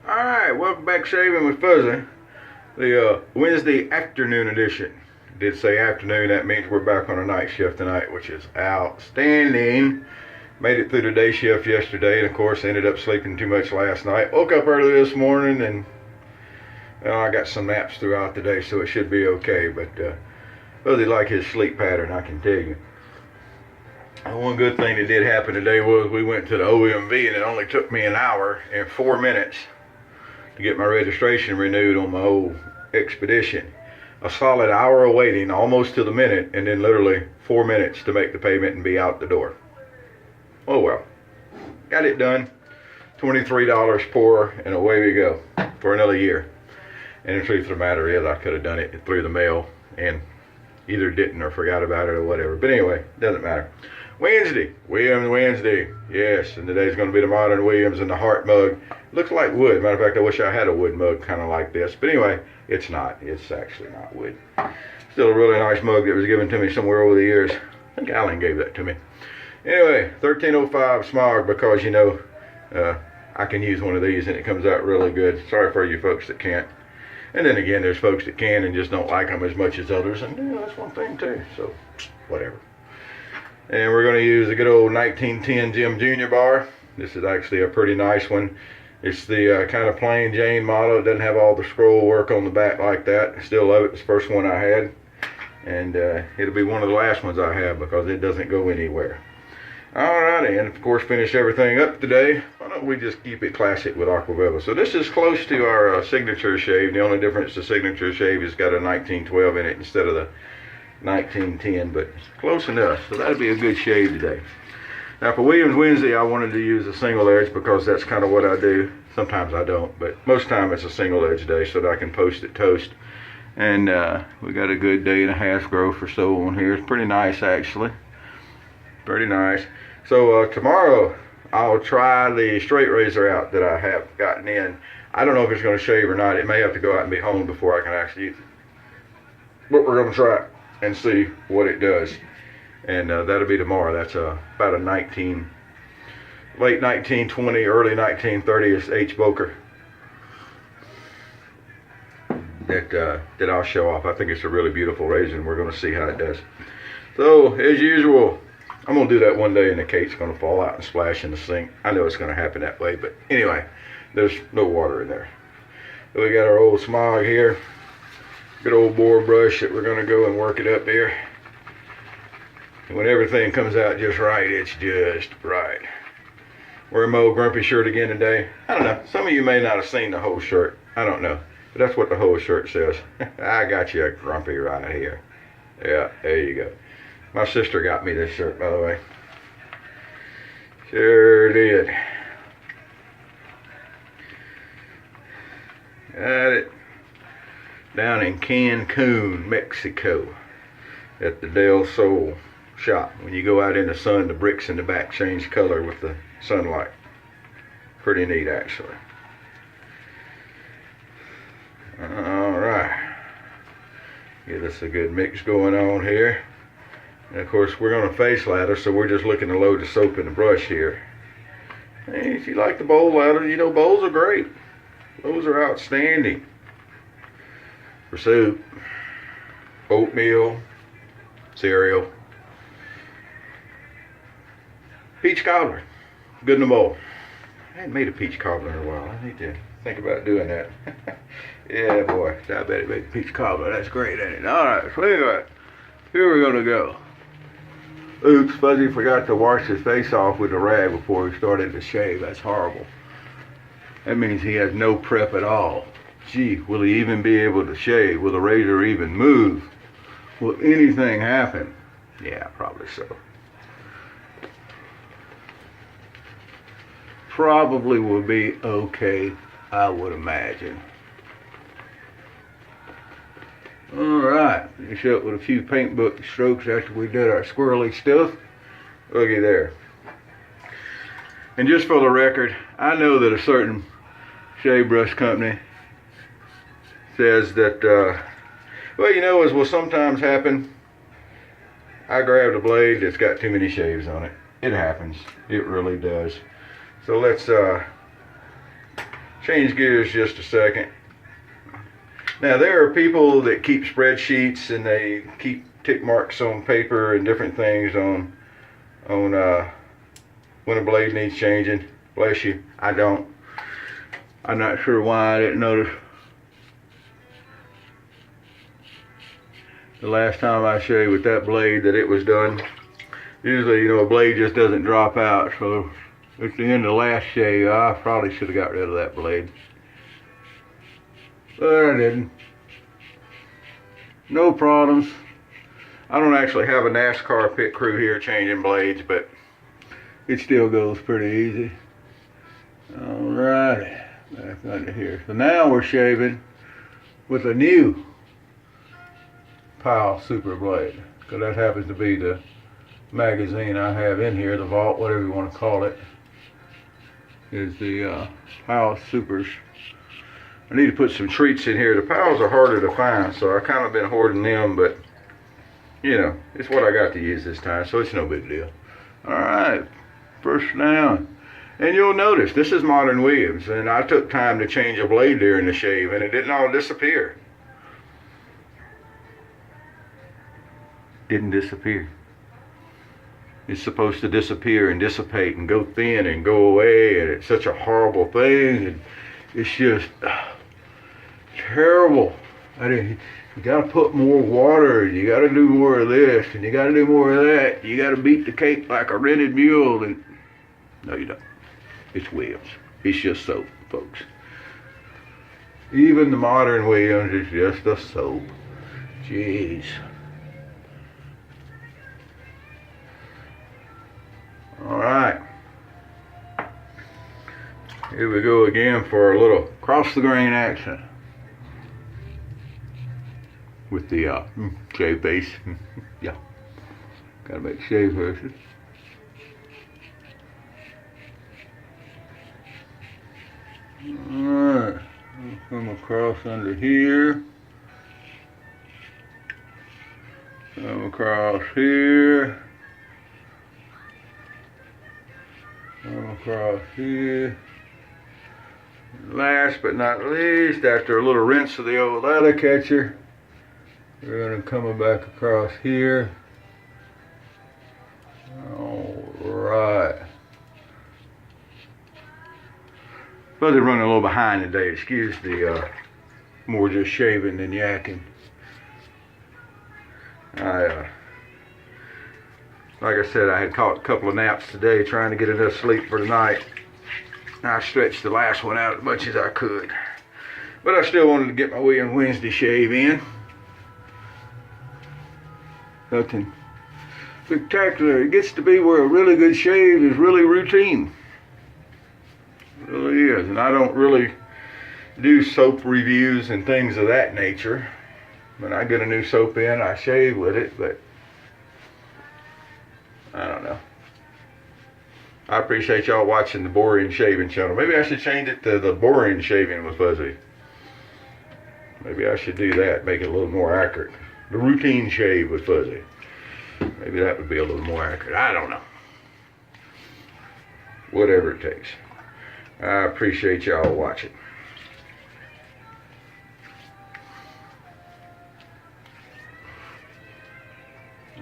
Alright, welcome back to Shaving with Fuzzy. The Wednesday afternoon edition. Did say afternoon, that means we're back on a night shift tonight, which is outstanding. Made it through the day shift yesterday, and of course ended up sleeping too much last night. Woke up early this morning, and I got some naps throughout the day, so it should be okay. But Fuzzy like his sleep pattern, I can tell you. And one good thing that did happen today was we went to the OMV, and it only took me an hour and 4 minutes to get my registration renewed on my old Expedition. A solid hour of waiting, almost to the minute, and then literally 4 minutes to make the payment and be out the door. Oh well, got it done. $23 poor, and away we go for another year. And the truth of the matter is, I could have done it through the mail and either didn't or forgot about it or whatever. But anyway, doesn't matter. Wednesday, Williams Wednesday. Yes, and today's going to be the Modern Williams and the Heart mug. Looks like wood. Matter of fact, I wish I had a wood mug kind of like this. But anyway, it's not. It's actually not wood. Still a really nice mug that was given to me somewhere over the years. I think Alan gave that to me. Anyway, 1305 Smog, because, you know, I can use one of these and it comes out really good. Sorry for you folks that can't. And then again, there's folks that can and just don't like them as much as others. And, you know, that's one thing too. So, whatever. And we're going to use a good old 1910 Jim Jr. bar. This is actually a pretty nice one. It's the kind of plain Jane model. It doesn't have all the scroll work on the back like that. I still love it. It's the first one I had. And it'll be one of the last ones I have because it doesn't go anywhere. Alrighty, and of course finish everything up today. Why don't we just keep it classic with Aqua Velva. So this is close to our signature shave. The only difference, the signature shave has got a 1912 in it instead of the 1910, but close enough. So that'll be a good shave today. Now for Williams Wednesday, I wanted to use a single edge because that's kind of what I do. Sometimes I don't, but most time it's a single edge day so that I can post it toast. And we got a good day and a half growth or so on here. It's pretty nice actually. Pretty nice. So tomorrow I'll try the straight razor out that I have gotten in. I don't know if it's going to shave or not. It may have to go out and be home before I can actually use it. But we're going to try it and see what it does. And that'll be tomorrow. That's about a late 1920, early 1930s H. Boker that I'll show off. I think it's a really beautiful razor, and we're going to see how it does. So, as usual, I'm going to do that one day, and the cake's going to fall out and splash in the sink. I know it's going to happen that way, but anyway, there's no water in there. So we got our old Smog here. Good old boar brush that we're going to go and work it up here. And when everything comes out just right, it's just right. Wearing my old grumpy shirt again today. I don't know. Some of you may not have seen the whole shirt. I don't know. But that's what the whole shirt says. I got you a grumpy right here. Yeah, there you go. My sister got me this shirt, by the way. Sure did. Got it down in Cancun, Mexico, at the Del Sol shop. When you go out in the sun, the bricks in the back change color with the sunlight. Pretty neat, actually. Alright. Get us a good mix going on here. And of course, we're going to face lather, so we're just looking to load the soap in the brush here. Hey, if you like the bowl lather, you know, bowls are great. Those are outstanding. For soup, oatmeal, cereal, peach cobbler, good in the bowl. I hadn't made a peach cobbler in a while. I need to think about doing that. Yeah, boy, diabetic made peach cobbler. That's great, ain't it? All right, so anyway, here we're gonna go. Oops, Fuzzy forgot to wash his face off with a rag before he started to shave. That's horrible. That means he has no prep at all. Gee, will he even be able to shave? Will the razor even move? Will anything happen? Yeah, probably so. Probably will be okay, I would imagine. Alright, finish up with a few paint bucket strokes after we did our squirrely stuff. Looky there. And just for the record, I know that a certain shave brush company says that, well, you know, as will sometimes happen, I grabbed a blade that's got too many shaves on it. It happens. It really does. So let's change gears just a second. Now there are people that keep spreadsheets and they keep tick marks on paper and different things on when a blade needs changing. Bless you, I don't. I'm not sure why I didn't notice the last time I shaved with that blade that it was done. Usually, you know, a blade just doesn't drop out, so at the end of the last shave, I probably should have got rid of that blade. But I didn't. No problems. I don't actually have a NASCAR pit crew here changing blades, but it still goes pretty easy. Alrighty, back under here. So now we're shaving with a new Powell Super Blade, because that happens to be the magazine I have in here, the vault, whatever you want to call it, is the Powell Supers. I need to put some treats in here. The Powells are harder to find, so I kind of been hoarding them, but you know, it's what I got to use this time, so it's no big deal. Alright, first down. And you'll notice, this is Modern Williams, and I took time to change a blade during the shave, and it didn't all disappear. Didn't disappear. It's supposed to disappear and dissipate and go thin and go away, and it's such a horrible thing, and it's just terrible. You gotta put more water, and you gotta do more of this, and you gotta do more of that. You gotta beat the cake like a rented mule, and no, you don't. It's Williams. It's just soap, folks. Even the Modern Williams is just a soap. Jeez. Alright. Here we go again for a little cross the grain action with the shave base. Yeah. Gotta make shave verses. Alright. Come across under here. Come across here. Come across here. Last but not least, after a little rinse of the old leather catcher, we're going to come back across here. Alright. But they're running a little behind today. Excuse the more just shaving than yakking. Like I said, I had caught a couple of naps today trying to get enough sleep for tonight. I stretched the last one out as much as I could. But I still wanted to get my Wednesday shave in. Nothing spectacular. It gets to be where a really good shave is really routine. It really is. And I don't really do soap reviews and things of that nature. When I get a new soap in, I shave with it, but I don't know. I appreciate y'all watching the Boring Shaving channel. Maybe I should change it to the Boring Shaving with Fuzzy. Maybe I should do that, make it a little more accurate. The Routine Shave with Fuzzy. Maybe that would be a little more accurate. I don't know. Whatever it takes. I appreciate y'all watching.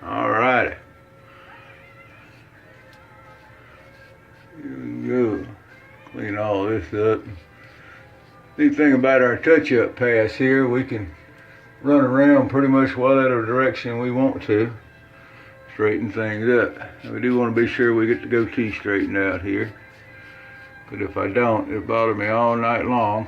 Alrighty. Here we go. Clean all this up. Neat thing about our touch-up pass here, we can run around pretty much whatever direction we want to. Straighten things up. And we do want to be sure we get the goatee straightened out here. But if I don't, it'll bother me all night long.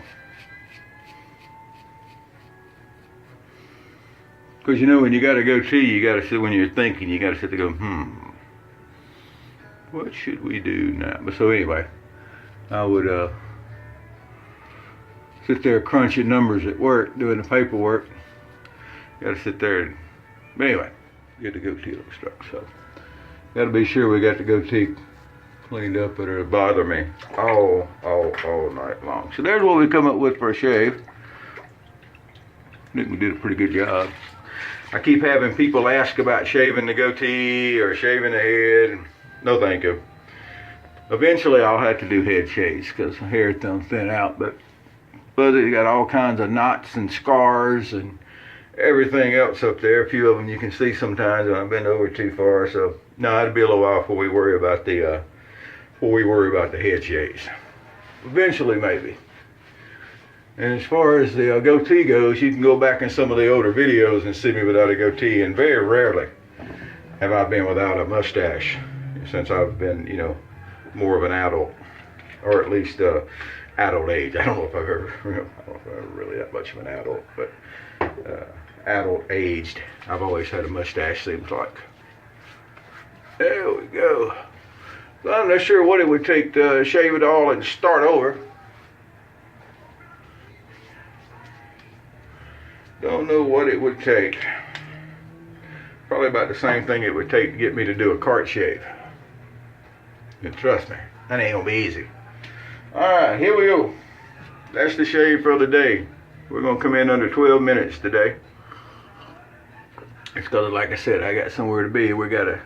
Because you know, when you got a goatee, you got to sit, when you're thinking, you got to sit there and go, what should we do now? But so anyway, I would sit there crunching numbers at work, doing the paperwork. Got to sit there and, but anyway, get the goatee look struck. So, got to be sure we got the goatee cleaned up, or it'll bother me all night long. So there's what we come up with for a shave. I think we did a pretty good job. I keep having people ask about shaving the goatee or shaving the head. No, thank you. Eventually I'll have to do head shaves because my hair is done thin out, but Fuzzy's got all kinds of knots and scars and everything else up there. A few of them you can see sometimes when I bend over too far. So no, it'll be a little while before we worry about the head shaves. Eventually, maybe. And as far as the goatee goes, you can go back in some of the older videos and see me without a goatee. And very rarely have I been without a mustache since I've been, you know, more of an adult, or at least adult age. I don't know if I've ever, I don't know if I'm ever really that much of an adult, but adult aged. I've always had a mustache, seems like. There we go. So I'm not sure what it would take to shave it all and start over. Don't know what it would take. Probably about the same thing it would take to get me to do a cart shave. And trust me, that ain't gonna be easy. Alright, here we go. That's the shave for the day. We're gonna come in under 12 minutes today. It's because, like I said, I got somewhere to be. We got a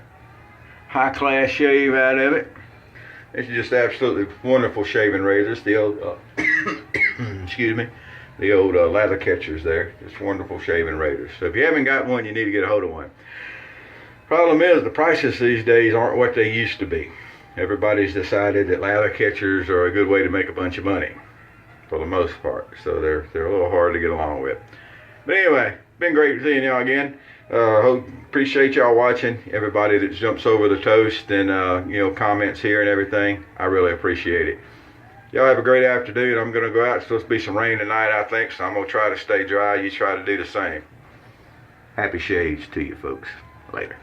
high class shave out of it. It's just absolutely wonderful shaving razors. The old, excuse me, the old lather catchers there. Just wonderful shaving razors. So if you haven't got one, you need to get a hold of one. Problem is, the prices these days aren't what they used to be. Everybody's decided that lather catchers are a good way to make a bunch of money, for the most part. So they're a little hard to get along with. But anyway, been great seeing y'all again. Appreciate y'all watching. Everybody that jumps over the toast and you know, comments here and everything, I really appreciate it. Y'all have a great afternoon. I'm gonna go out. It's supposed to be some rain tonight, I think, so I'm gonna try to stay dry. You try to do the same. Happy shaves to you folks. Later.